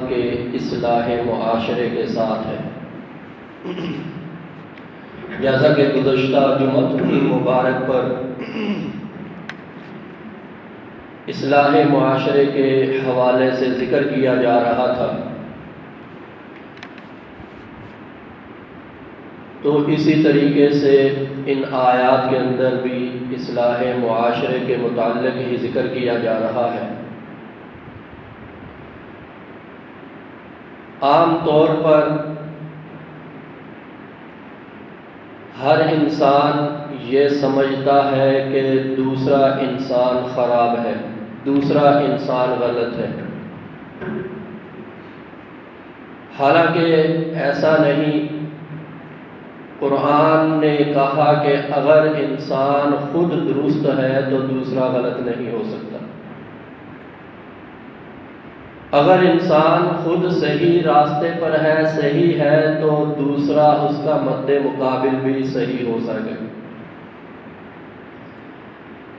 کے اصلاح معاشرے کے ساتھ ہے۔ جیسا کہ گزشتہ جمعہ مبارک پر اصلاح معاشرے کے حوالے سے ذکر کیا جا رہا تھا، تو اسی طریقے سے ان آیات کے اندر بھی اصلاح معاشرے کے متعلق ہی ذکر کیا جا رہا ہے۔ عام طور پر ہر انسان یہ سمجھتا ہے کہ دوسرا انسان خراب ہے، دوسرا انسان غلط ہے، حالانکہ ایسا نہیں۔ قرآن نے کہا کہ اگر انسان خود درست ہے تو دوسرا غلط نہیں ہو سکتا۔ اگر انسان خود صحیح راستے پر ہے، صحیح ہے، تو دوسرا اس کا مد مقابل بھی صحیح ہو سکے۔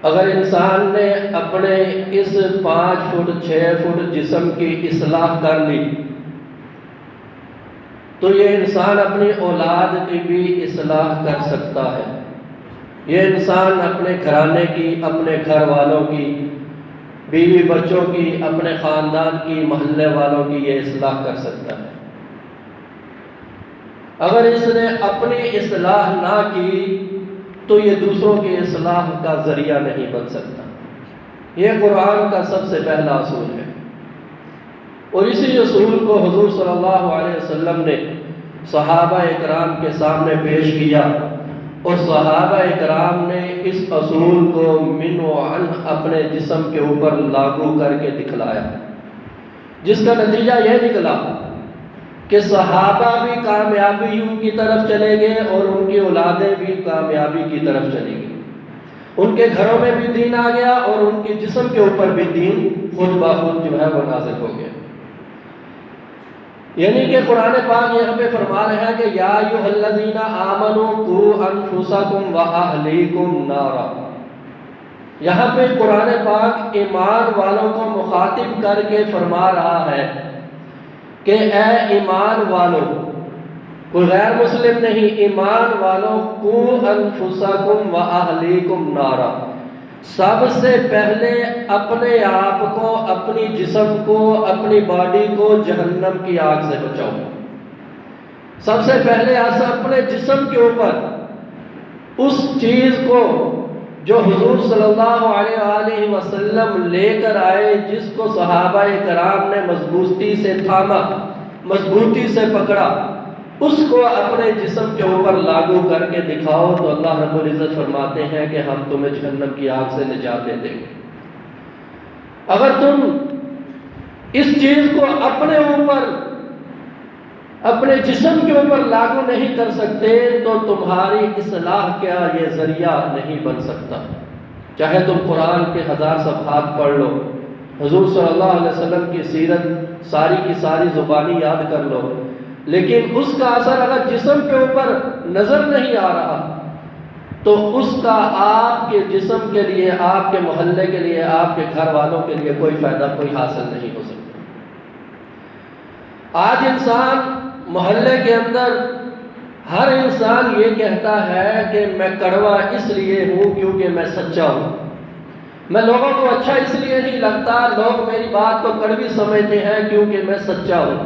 اگر انسان نے اپنے اس 5 فٹ 6 فٹ جسم کی اصلاح کر لی تو یہ انسان اپنی اولاد کی بھی اصلاح کر سکتا ہے۔ یہ انسان اپنے گھرانے کی، اپنے گھر والوں کی، بیوی بچوں کی، اپنے خاندان کی، محلے والوں کی یہ اصلاح کر سکتا ہے۔ اگر اس نے اپنی اصلاح نہ کی تو یہ دوسروں کی اصلاح کا ذریعہ نہیں بن سکتا۔ یہ قرآن کا سب سے پہلا اصول ہے، اور اسی اصول کو حضور صلی اللہ علیہ وسلم نے صحابہ اکرام کے سامنے پیش کیا، اور صحابہ اکرام نے اس اصول کو من و عن اپنے جسم کے اوپر لاگو کر کے دکھلایا، جس کا نتیجہ یہ نکلا کہ صحابہ بھی کامیابیوں کی طرف چلے گئے اور ان کی اولادیں بھی کامیابی کی طرف چلی گئی۔ ان کے گھروں میں بھی دین آ گیا اور ان کے جسم کے اوپر بھی دین خود بخود جو ہے وہ نازل ہو گیا۔ یعنی کہ قرآن پاک یہاں پہ فرما رہا ہے کہ یا ایھا الذین آمنوا قوا انفسکم واہلیکم نارا۔ یہاں پہ قرآن پاک ایمان والوں کو مخاطب کر کے فرما رہا ہے کہ اے ایمان والوں، کوئی غیر مسلم نہیں، ایمان والوں، قوا انفسکم واہلیکم نارا، سب سے پہلے اپنے آپ کو، اپنی جسم کو، اپنی باڈی کو جہنم کی آگ سے بچاؤ۔ سب سے پہلے ایسا اپنے جسم کے اوپر اس چیز کو جو حضور صلی اللہ علیہ وآلہ وسلم لے کر آئے، جس کو صحابہ کرام نے مضبوطی سے تھاما، مضبوطی سے پکڑا، اس کو اپنے جسم کے اوپر لاگو کر کے دکھاؤ تو اللہ رب العزت فرماتے ہیں کہ ہم تمہیں جہنم کی آگ سے نجات دے دیں گے۔ اگر تم اس چیز کو اپنے اوپر، اپنے جسم کے اوپر لاگو نہیں کر سکتے تو تمہاری اصلاح کا یہ ذریعہ نہیں بن سکتا۔ چاہے تم قرآن کے 1000 صفحات پڑھ لو، حضور صلی اللہ علیہ وسلم کی سیرت ساری کی ساری زبانی یاد کر لو، لیکن اس کا اثر اگر جسم کے اوپر نظر نہیں آ رہا تو اس کا آپ کے جسم کے لیے، آپ کے محلے کے لیے، آپ کے گھر والوں کے لیے کوئی فائدہ، کوئی حاصل نہیں ہو سکتا۔ آج انسان محلے کے اندر ہر انسان یہ کہتا ہے کہ میں کڑوا اس لیے ہوں کیونکہ میں سچا ہوں، میں لوگوں کو اچھا اس لیے نہیں لگتا، لوگ میری بات کو کڑوی سمجھتے ہیں کیونکہ میں سچا ہوں،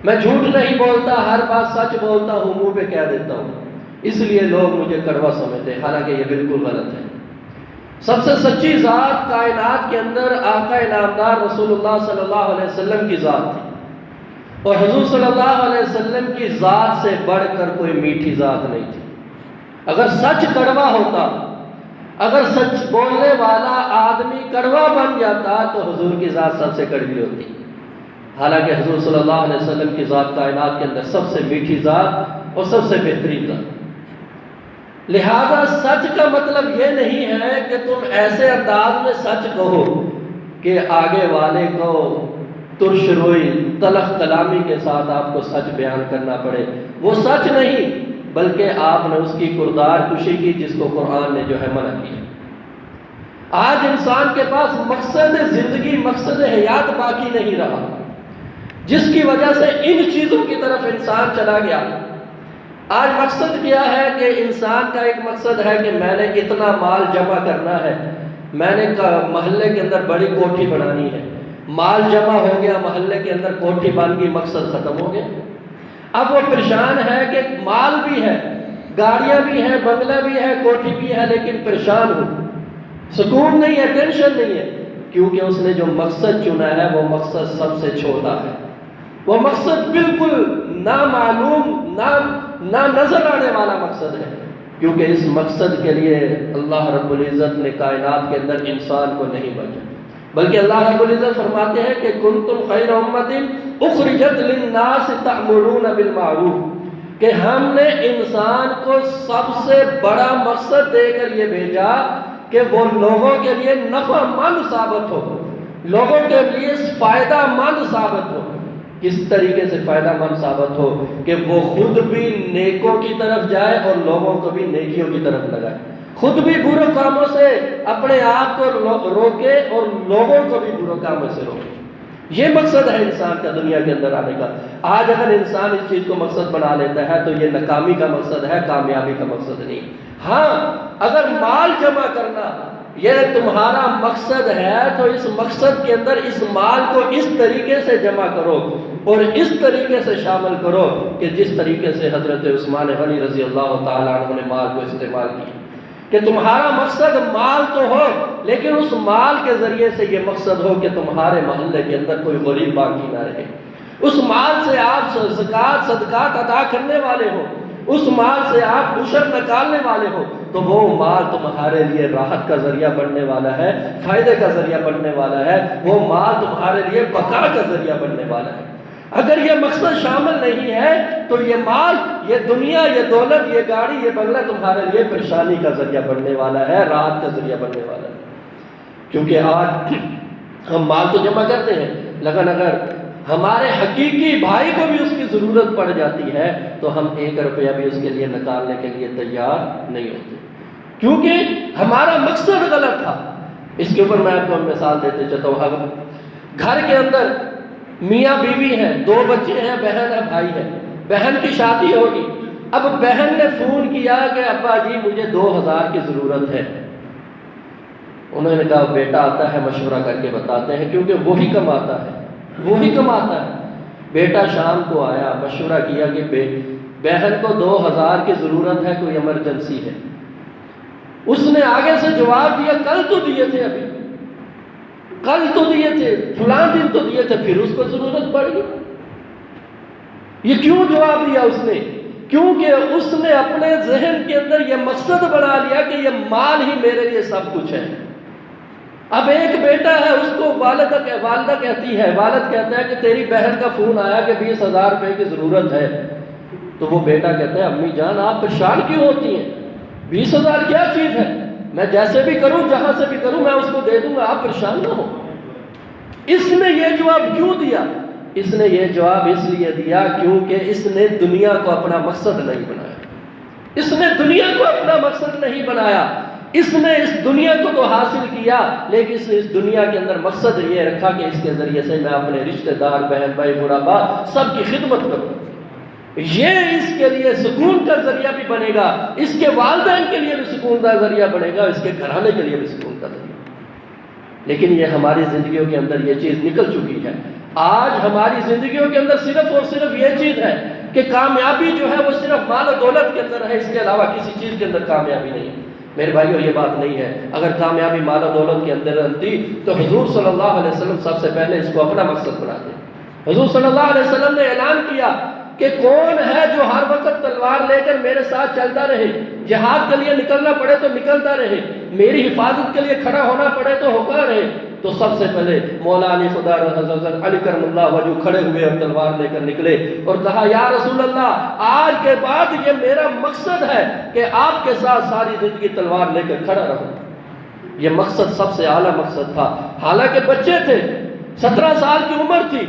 میں جھوٹ نہیں بولتا، ہر بات سچ بولتا ہوں، منہ پہ کہہ دیتا ہوں، اس لیے لوگ مجھے کڑوا سمجھتے ہیں، حالانکہ یہ بالکل غلط ہے۔ سب سے سچی ذات کائنات کے اندر آقا انعامدار رسول اللہ صلی اللہ علیہ وسلم کی ذات تھی، اور حضور صلی اللہ علیہ وسلم کی ذات سے بڑھ کر کوئی میٹھی ذات نہیں تھی۔ اگر سچ کڑوا ہوتا، اگر سچ بولنے والا آدمی کڑوا بن جاتا تو حضور کی ذات سب سے کڑوی ہوتی، حالانکہ حضور صلی اللہ علیہ وسلم کی ذات کائنات کے اندر سب سے میٹھی ذات اور سب سے بہترین ذات۔ لہذا سچ کا مطلب یہ نہیں ہے کہ تم ایسے انداز میں سچ کہو کہ آگے والے کو ترش روئی، تلخ کلامی کے ساتھ آپ کو سچ بیان کرنا پڑے، وہ سچ نہیں، بلکہ آپ نے اس کی کردار کشی کی جس کو قرآن نے جو ہے منع کیا۔ آج انسان کے پاس مقصد زندگی، مقصد حیات باقی نہیں رہا۔ جس کی وجہ سے ان چیزوں کی طرف انسان چلا گیا۔ آج مقصد کیا ہے کہ انسان کا ایک مقصد ہے کہ میں نے اتنا مال جمع کرنا ہے، میں نے محلے کے اندر بڑی کوٹھی بنانی ہے، مال جمع ہو گیا، محلے کے اندر کوٹھی بن گئی، مقصد ختم ہو گیا۔ اب وہ پریشان ہے کہ مال بھی ہے، گاڑیاں بھی ہیں، بنگلہ بھی ہے، کوٹھی بھی ہے، لیکن پریشان ہو، سکون نہیں ہے، ٹینشن نہیں ہے، کیونکہ اس نے جو مقصد چنا ہے وہ مقصد سب سے چھوٹا ہے، وہ مقصد بالکل نامعلوم، نہ نظر آنے والا مقصد ہے، کیونکہ اس مقصد کے لیے اللہ رب العزت نے کائنات کے اندر انسان کو نہیں بھیجا، بلکہ اللہ رب العزت فرماتے ہیں کہ کنتم خیر امت اخرجت للناس تأمرون بالمعروف، کہ ہم نے انسان کو سب سے بڑا مقصد دے کر یہ بھیجا کہ وہ لوگوں کے لیے نفع مند ثابت ہو، لوگوں کے لیے فائدہ مند ثابت ہو۔ کس طریقے سے فائدہ مند ثابت ہو؟ کہ وہ خود بھی نیکوں کی طرف جائے اور لوگوں کو بھی نیکیوں کی طرف لگائے، خود بھی برے کاموں سے اپنے آپ کو روکے اور لوگوں کو بھی برے کاموں سے روکے۔ یہ مقصد ہے انسان کا دنیا کے اندر آنے کا۔ آج اگر انسان اس چیز کو مقصد بنا لیتا ہے تو یہ ناکامی کا مقصد ہے، کامیابی کا مقصد نہیں۔ ہاں، اگر مال جمع کرنا یہ تمہارا مقصد ہے تو اس مقصد کے اندر اس مال کو اس طریقے سے جمع کرو اور اس طریقے سے شامل کرو کہ جس طریقے سے حضرت عثمان غنی رضی اللہ تعالیٰ عنہ نے مال کو استعمال کیا، کہ تمہارا مقصد مال تو ہو لیکن اس مال کے ذریعے سے یہ مقصد ہو کہ تمہارے محلے کے اندر کوئی غریب باقی نہ رہے، اس مال سے آپ زکوٰۃ صدقات ادا کرنے والے ہو، اس مال سے آپ عشر نکالنے والے ہو، تو وہ مال تمہارے لیے راحت کا ذریعہ بننے والا ہے، فائدے کا ذریعہ بننے والا ہے، وہ مال تمہارے لیے بقا کا ذریعہ بننے والا ہے۔ اگر یہ مقصد شامل نہیں ہے تو یہ مال، یہ دنیا، یہ دولت، یہ گاڑی، یہ بنگلہ تمہارے لیے پریشانی کا ذریعہ بننے والا ہے، راحت کا ذریعہ بننے والا ہے۔ کیونکہ آج ہم مال تو جمع کرتے ہیں، لیکن اگر ہمارے حقیقی بھائی کو بھی اس کی ضرورت پڑ جاتی ہے تو ہم 1 روپیہ بھی اس کے لیے نکالنے کے لیے تیار نہیں ہوتے، کیونکہ ہمارا مقصد غلط تھا۔ اس کے اوپر میں آپ کو مثال دیتے چلتا ہوں۔ اگر گھر کے اندر میاں بیوی ہیں، 2 بچے ہیں، بہن ہے، بھائی ہے، بہن کی شادی ہوگی، اب بہن نے فون کیا کہ ابا جی مجھے 2000 کی ضرورت ہے، انہوں نے کہا بیٹا آتا ہے مشورہ کر کے بتاتے ہیں، کیونکہ وہی کماتا ہے، وہی کماتا ہے۔ بیٹا شام کو آیا، مشورہ کیا کہ بہن کو 2000 کی ضرورت ہے، کوئی ایمرجنسی ہے۔ اس نے آگے سے جواب دیا کل تو دیے تھے، ابھی کل تو دیے تھے، فلاں دن تو دیے تھے، پھر اس کو ضرورت پڑ گئی۔ یہ کیوں جواب دیا اس نے؟ کیونکہ اس نے اپنے ذہن کے اندر یہ مقصد بنا لیا کہ یہ مال ہی میرے لیے سب کچھ ہے۔ اب ایک بیٹا ہے، اس کو والدہ کہتی ہے، والد کہتا ہے کہ تیری بہن کا فون آیا کہ 20,000 روپے کی ضرورت ہے، تو وہ بیٹا کہتا ہے امی جان آپ پریشان کیوں ہوتی ہیں، 20,000 کیا چیز ہے، میں جیسے بھی کروں، جہاں سے بھی کروں، میں اس کو دے دوں گا، آپ پریشان نہ ہو۔ اس نے یہ جواب کیوں دیا؟ اس نے یہ جواب اس لیے دیا کیونکہ اس نے دنیا کو اپنا مقصد نہیں بنایا، اس نے دنیا کو اپنا مقصد نہیں بنایا، اس نے اس دنیا کو تو حاصل کیا لیکن اس نے اس دنیا کے اندر مقصد یہ رکھا کہ اس کے ذریعے سے میں اپنے رشتہ دار، بہن بھائی، غربا سب کی خدمت کروں، یہ اس کے لیے سکون کا ذریعہ بھی بنے گا، اس کے والدین کے لیے بھی سکون کا ذریعہ بنے گا، اس کے گھرانے کے لیے بھی سکون کا ذریعہ۔ لیکن یہ ہماری زندگیوں کے اندر یہ چیز نکل چکی ہے۔ آج ہماری زندگیوں کے اندر صرف اور صرف یہ چیز ہے کہ کامیابی جو ہے وہ صرف مال و دولت کے اندر ہے، اس کے علاوہ کسی چیز کے اندر کامیابی نہیں ہے۔ میرے بھائیو یہ بات نہیں ہے، اگر کامیابی مال و دولت کے اندر رہتی تو حضور صلی اللہ علیہ وسلم سب سے پہلے اس کو اپنا مقصد بناتے۔ حضور صلی اللہ علیہ وسلم نے اعلان کیا کہ کون ہے جو ہر وقت تلوار لے کر میرے ساتھ چلتا رہے، جہاد کے لیے نکلنا پڑے تو نکلتا رہے، میری حفاظت کے لیے کھڑا ہونا پڑے تو ہوتا رہے۔ تو سب سے پہلے مولا علی خدا حضرت علی کرم اللہ وجہ کھڑے ہوئے اور تلوار لے کر نکلے اور کہا یا رسول اللہ آج کے بعد یہ میرا مقصد ہے کہ آپ کے ساتھ ساری زندگی تلوار لے کر کھڑا رہوں۔ یہ مقصد سب سے اعلیٰ مقصد تھا۔ حالانکہ بچے تھے، 17 سال کی عمر تھی،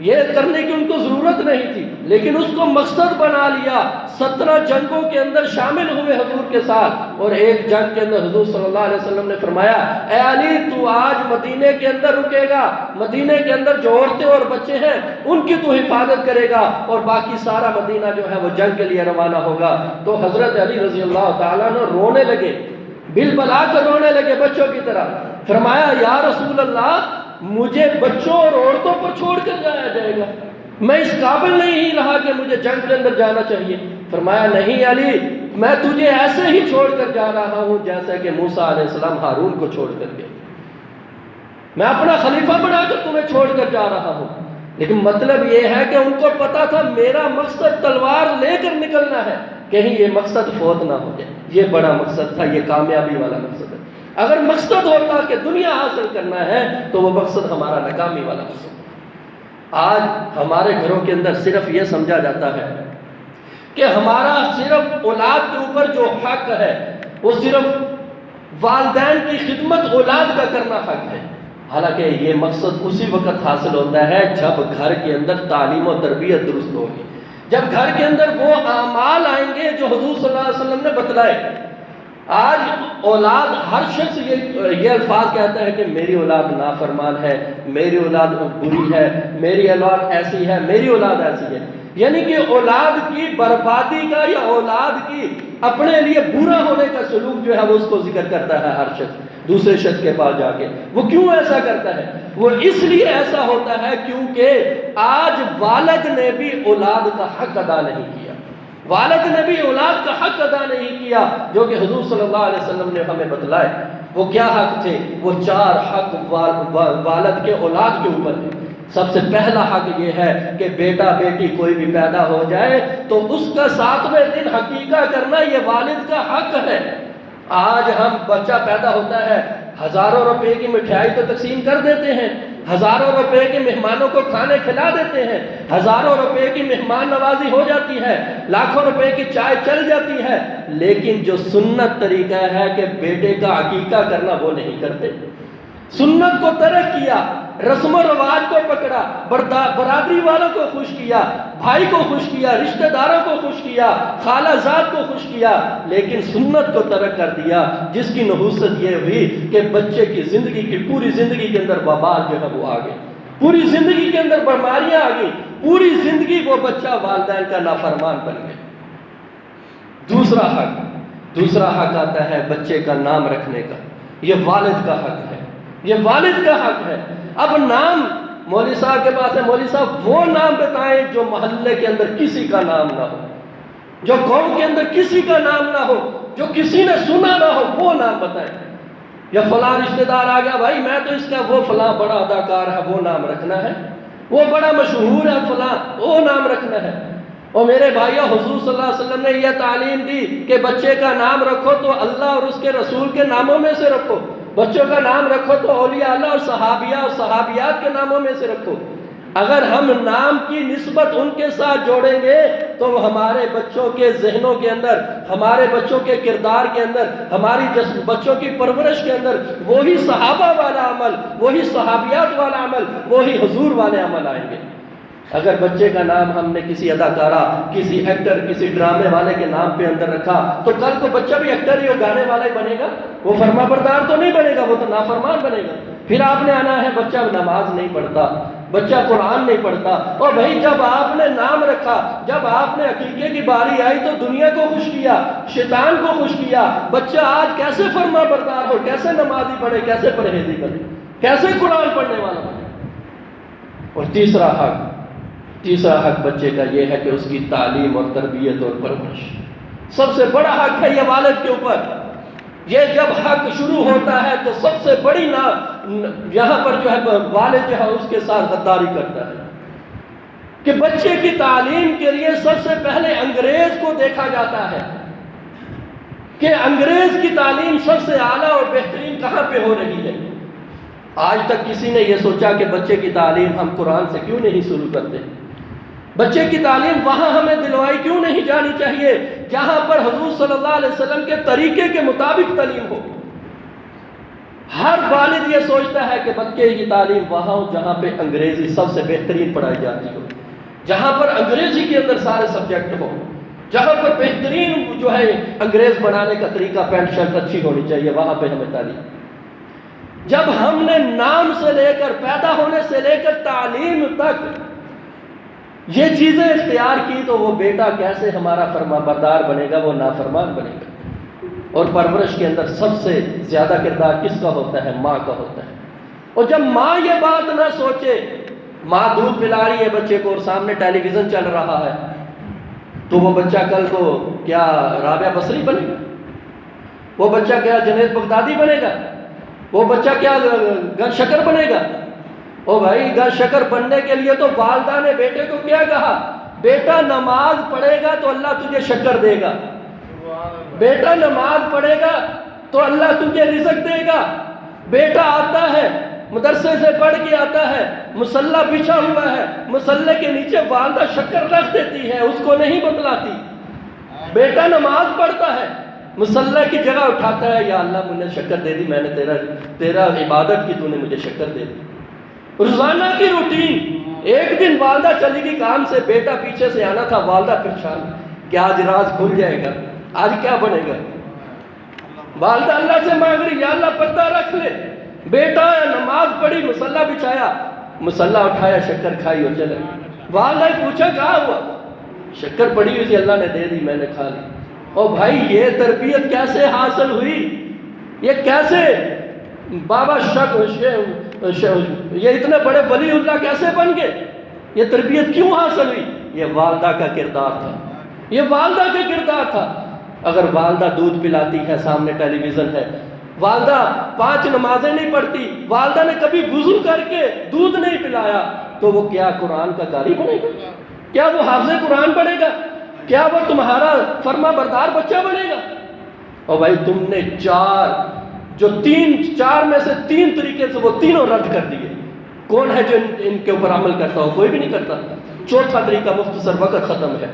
یہ کرنے کی ان کو ضرورت نہیں تھی، لیکن اس کو مقصد بنا لیا۔ 17 جنگوں کے اندر شامل ہوئے حضور کے ساتھ، اور ایک جنگ کے اندر حضور صلی اللہ علیہ وسلم نے فرمایا اے علی تو آج مدینے کے اندر رکے گا، مدینے کے اندر جو عورتیں اور بچے ہیں ان کی تو حفاظت کرے گا، اور باقی سارا مدینہ جو ہے وہ جنگ کے لیے روانہ ہوگا۔ تو حضرت علی رضی اللہ تعالیٰ عنہ رونے لگے، بل بلا کر رونے لگے بچوں کی طرح۔ فرمایا یا رسول اللہ مجھے بچوں اور عورتوں پر چھوڑ کر جایا جائے گا، میں اس قابل نہیں رہا کہ مجھے جنگ کے اندر جانا چاہیے۔ فرمایا نہیں علی، میں تجھے ایسے ہی چھوڑ کر جا رہا ہوں جیسا کہ موسیٰ علیہ السلام ہارون کو چھوڑ کر گئے، میں اپنا خلیفہ بنا کر تمہیں چھوڑ کر جا رہا ہوں۔ لیکن مطلب یہ ہے کہ ان کو پتا تھا میرا مقصد تلوار لے کر نکلنا ہے، کہیں یہ مقصد فوت نہ ہو جائے، یہ بڑا مقصد تھا، یہ کامیابی والا مقصد ہے۔ اگر مقصد ہوتا کہ دنیا حاصل کرنا ہے تو وہ مقصد ہمارا ناکامی والا مقصد۔ آج ہمارے گھروں کے اندر صرف یہ سمجھا جاتا ہے کہ ہمارا صرف اولاد کے اوپر جو حق ہے وہ صرف والدین کی خدمت اولاد کا کرنا حق ہے، حالانکہ یہ مقصد اسی وقت حاصل ہوتا ہے جب گھر کے اندر تعلیم و تربیت درست ہوگی، جب گھر کے اندر وہ اعمال آئیں گے جو حضور صلی اللہ علیہ وسلم نے بتلائے۔ آج اولاد ہر شخص یہ الفاظ کہتا ہے کہ میری اولاد نافرمان ہے، میری اولاد بری ہے، میری اولاد ایسی ہے، میری اولاد ایسی ہے، یعنی کہ اولاد کی بربادی کا یا اولاد کی اپنے لیے برا ہونے کا سلوک جو ہے وہ اس کو ذکر کرتا ہے ہر شخص دوسرے شخص کے پاس جا کے۔ وہ کیوں ایسا کرتا ہے؟ وہ اس لیے ایسا ہوتا ہے کیونکہ آج والد نے بھی اولاد کا حق ادا نہیں کیا، والد نے بھی اولاد کا حق ادا نہیں کیا جو کہ حضور صلی اللہ علیہ وسلم نے ہمیں بتلائے۔ وہ کیا حق تھے؟ وہ 4 حق والد کے اولاد کے اوپر ہے۔ سب سے پہلا حق یہ ہے کہ بیٹا بیٹی کوئی بھی پیدا ہو جائے تو اس کا 7ویں دن عقیقہ کرنا یہ والد کا حق ہے۔ آج ہم بچہ پیدا ہوتا ہے، ہزاروں روپے کی مٹھائی تو تقسیم کر دیتے ہیں، ہزاروں روپے کے مہمانوں کو کھانے کھلا دیتے ہیں، ہزاروں روپے کی مہمان نوازی ہو جاتی ہے، لاکھوں روپے کی چائے چل جاتی ہے، لیکن جو سنت طریقہ ہے کہ بیٹے کا عقیقہ کرنا وہ نہیں کرتے۔ سنت کو ترک کیا، رسم و رواج کو پکڑا، برادری والوں کو خوش کیا، بھائی کو خوش کیا، رشتہ داروں کو خوش کیا، خالہ زاد کو خوش کیا، لیکن سنت کو ترک کر دیا، جس کی نحوست یہ ہوئی کہ بچے کی زندگی کی پوری زندگی کے اندر وبال جو ہے وہ آ گئی، پوری زندگی کے اندر بیماریاں آ گئی، پوری زندگی وہ بچہ والدین کا نافرمان بن گیا۔ دوسرا حق آتا ہے بچے کا نام رکھنے کا، یہ والد کا حق ہے، یہ والد کا حق ہے۔ اب نام مولوی صاحب کے پاس ہے، مولوی صاحب وہ نام بتائیں جو محلے کے اندر کسی کا نام نہ ہو، جو قوم کے اندر کسی کا نام نہ ہو، جو کسی نے سنا نہ ہو، وہ نام بتائیں۔ یا فلاں رشتہ دار آ گیا، بھائی میں تو اس کا وہ فلاں بڑا اداکار ہے، وہ نام رکھنا ہے، وہ بڑا مشہور ہے فلاں، وہ نام رکھنا ہے۔ اور میرے بھائیو، حضور صلی اللہ علیہ وسلم نے یہ تعلیم دی کہ بچے کا نام رکھو تو اللہ اور اس کے رسول کے ناموں میں سے رکھو، بچوں کا نام رکھو تو اولیاء اللہ اور صحابیہ اور صحابیات کے ناموں میں سے رکھو۔ اگر ہم نام کی نسبت ان کے ساتھ جوڑیں گے تو ہمارے بچوں کے ذہنوں کے اندر، ہمارے بچوں کے کردار کے اندر، ہماری بچوں کی پرورش کے اندر وہی صحابہ والا عمل، وہی صحابیات والا عمل، وہی حضور والے عمل آئیں گے۔ اگر بچے کا نام ہم نے کسی اداکارہ، کسی ایکٹر، کسی ڈرامے والے کے نام پہ اندر رکھا تو کل کو بچہ بھی ایکٹر ہی اور گانے والا ہی بنے گا، وہ فرما بردار تو نہیں بنے گا، وہ تو نافرمان بنے گا۔ پھر آپ نے آنا ہے بچہ نماز نہیں پڑھتا، بچہ قرآن نہیں پڑھتا، اور بھائی جب آپ نے نام رکھا، جب آپ نے عقیقے کی باری آئی تو دنیا کو خوش کیا، شیطان کو خوش کیا، بچہ آج کیسے فرما بردار ہو، کیسے نمازی بنے، کیسے پرہیزی بنے، کیسے قرآن پڑھنے والا بنے۔ اور تیسرا حق بچے کا یہ ہے کہ اس کی تعلیم اور تربیت اور پرورش، سب سے بڑا حق ہے یہ والد کے اوپر۔ یہ جب حق شروع ہوتا ہے تو سب سے بڑی یہاں پر جو ہے والد جو ہے اس کے ساتھ غداری کرتا ہے کہ بچے کی تعلیم کے لیے سب سے پہلے انگریز کو دیکھا جاتا ہے کہ انگریز کی تعلیم سب سے اعلیٰ اور بہترین کہاں پہ ہو رہی ہے۔ آج تک کسی نے یہ سوچا کہ بچے کی تعلیم ہم قرآن سے کیوں نہیں شروع کرتے؟ بچے کی تعلیم وہاں ہمیں دلوائی کیوں نہیں جانی چاہیے جہاں پر حضور صلی اللہ علیہ وسلم کے طریقے کے مطابق تعلیم ہو؟ ہر والد یہ سوچتا ہے کہ بچے کی تعلیم وہاں ہو جہاں پہ انگریزی سب سے بہترین پڑھائی جاتی ہو، جہاں پر انگریزی کے اندر سارے سبجیکٹ ہو، جہاں پر بہترین جو ہے انگریز بنانے کا طریقہ، پینٹ شرٹ اچھی ہونی چاہیے، وہاں پہ ہمیں تعلیم۔ جب ہم نے نام سے لے کر، پیدا ہونے سے لے کر تعلیم تک یہ چیزیں اختیار کی، تو وہ بیٹا کیسے ہمارا فرما بردار بنے گا، وہ نافرمان بنے گا۔ اور پرورش کے اندر سب سے زیادہ کردار کس کا ہوتا ہے؟ ماں کا ہوتا ہے۔ اور جب ماں یہ بات نہ سوچے، ماں دودھ پلا رہی ہے بچے کو اور سامنے ٹیلی ویژن چل رہا ہے، تو وہ بچہ کل کو کیا رابعہ بصری بنے گا؟ وہ بچہ کیا جنید بغدادی بنے گا؟ وہ بچہ کیا گن شکر بنے گا؟ او بھائی، گن شکر بننے کے لیے تو والدہ نے بیٹے کو کیا کہا؟ بیٹا نماز پڑھے گا تو اللہ تجھے شکر دے گا، بیٹا نماز پڑھے گا تو اللہ تجھے رزق دے گا۔ بیٹا آتا ہے مدرسے سے پڑھ کے آتا ہے، مصلی بچھا ہوا ہے، مصلی کے نیچے والدہ شکر رکھ دیتی ہے، اس کو نہیں بتلاتی۔ بیٹا نماز پڑھتا ہے، مصلی کی جگہ اٹھاتا ہے، یا اللہ مجھے شکر دے دی، میں نے تیرا عبادت کی، تو نے مجھے شکر دے دی۔ روزانہ کی روٹین۔ ایک دن والدہ چلی گئی کام سے، بیٹا پیچھے سے آنا تھا، والدہ پریشان کہ آج راز کھل جائے گا، آج کیا بنے گا؟ والدہ اللہ سے مانگ رہی، یا اللہ پردہ رکھ لے۔ بیٹا نماز پڑھی، مصلی بچھایا، مصلی اٹھایا، شکر کھائی اور چلے۔ والدہ پوچھا کہاں ہوا؟ شکر پڑی ہوئی تھی، اللہ نے دے دی، میں نے کھا لی۔ اور بھائی یہ تربیت کیسے حاصل ہوئی؟ یہ کیسے بابا یہ اتنے بڑے ولی اللہ کیسے بن گئے؟ یہ تربیت کیوں حاصل ہوئی؟ یہ والدہ کا کردار تھا، یہ والدہ کا کردار تھا۔ اگر والدہ دودھ پلاتی ہے، سامنے ٹیلی ویژن ہے، والدہ 5 نمازیں نہیں پڑھتی، والدہ نے کبھی وضو کر کے دودھ نہیں پلایا، تو وہ کیا قرآن کا قاری بنے گا؟ کیا وہ حافظ قرآن بنے گا؟ کیا وہ تمہارا فرما بردار بچہ بنے گا؟ اور بھائی تم نے چار میں سے 3 طریقے سے وہ تینوں رد کر دیے۔ کون ہے جو ان کے اوپر عمل کرتا ہو؟ کوئی بھی نہیں کرتا۔ چوتھا طریقہ، مختصر وقت ختم ہے،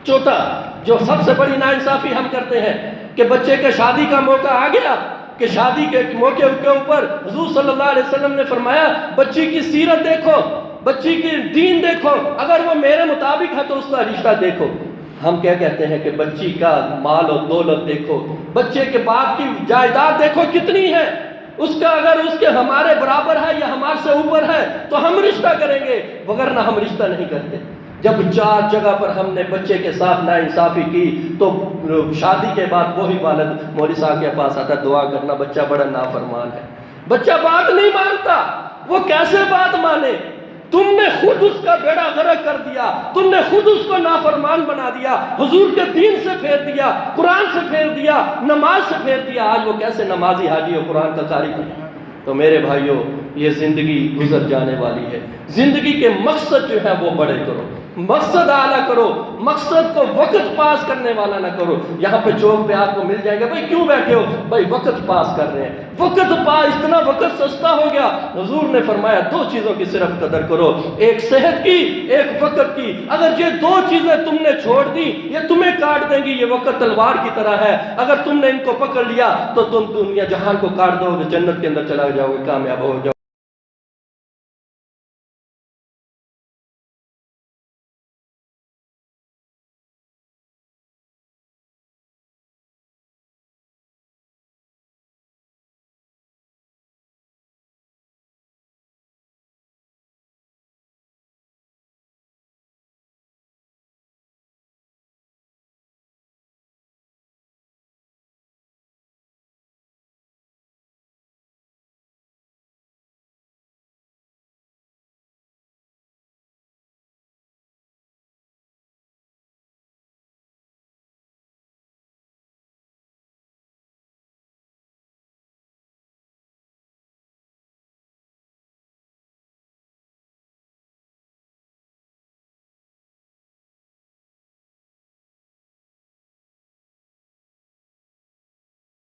چوتھا جو سب سے بڑی ناانصافی ہم کرتے ہیں کہ بچے کے شادی کا موقع آ گیا کہ شادی کے موقع کے اوپر حضور صلی اللہ علیہ وسلم نے فرمایا بچی کی سیرت دیکھو، بچی کی دین دیکھو، اگر وہ میرے مطابق ہے تو اس کا رشتہ دیکھو۔ ہم کیا کہتے ہیں کہ بچی کا مال و دولت دیکھو، بچے کے باپ کی جائیداد دیکھو کتنی ہے، اس کا اگر اس کے ہمارے برابر ہے یا ہمارے سے اوپر ہے تو ہم رشتہ کریں گے، وگرنہ ہم رشتہ نہیں کرتے۔ جب 4 جگہ پر ہم نے بچے کے ساتھ ناانصافی کی تو شادی کے بعد وہی والد مولوی صاحب کے پاس آتا، دعا کرنا بچہ بڑا نافرمان ہے، بچہ بات نہیں مانتا۔ وہ کیسے بات مانے؟ تم نے خود اس کا بیڑا غرق کر دیا، تم نے خود اس کو نافرمان بنا دیا، حضور کے دین سے پھیر دیا، قرآن سے پھیر دیا، نماز سے پھیر دیا۔ آج وہ کیسے نمازی حاجی اور قرآن کا قاری بنے؟ تو میرے بھائیوں، یہ زندگی گزر جانے والی ہے، زندگی کے مقصد جو ہے وہ بڑے کرو، مقصد اعلیٰ کرو، مقصد کو وقت پاس کرنے والا نہ کرو۔ یہاں پہ چوک پہ آپ کو مل جائے گا، بھائی کیوں بیٹھے ہو؟ بھائی وقت پاس کر رہے ہیں، وقت پاس، اتنا وقت سستا ہو گیا۔ حضور نے فرمایا 2 چیزوں کی صرف قدر کرو، ایک صحت کی، ایک وقت کی۔ اگر یہ 2 چیزیں تم نے چھوڑ دی، یہ تمہیں کاٹ دیں گی۔ یہ وقت تلوار کی طرح ہے، اگر تم نے ان کو پکڑ لیا تو تم دنیا جہان کو کاٹ دو گے، جنت کے اندر چلا جاؤ گے، کامیاب ہو جاؤ گے۔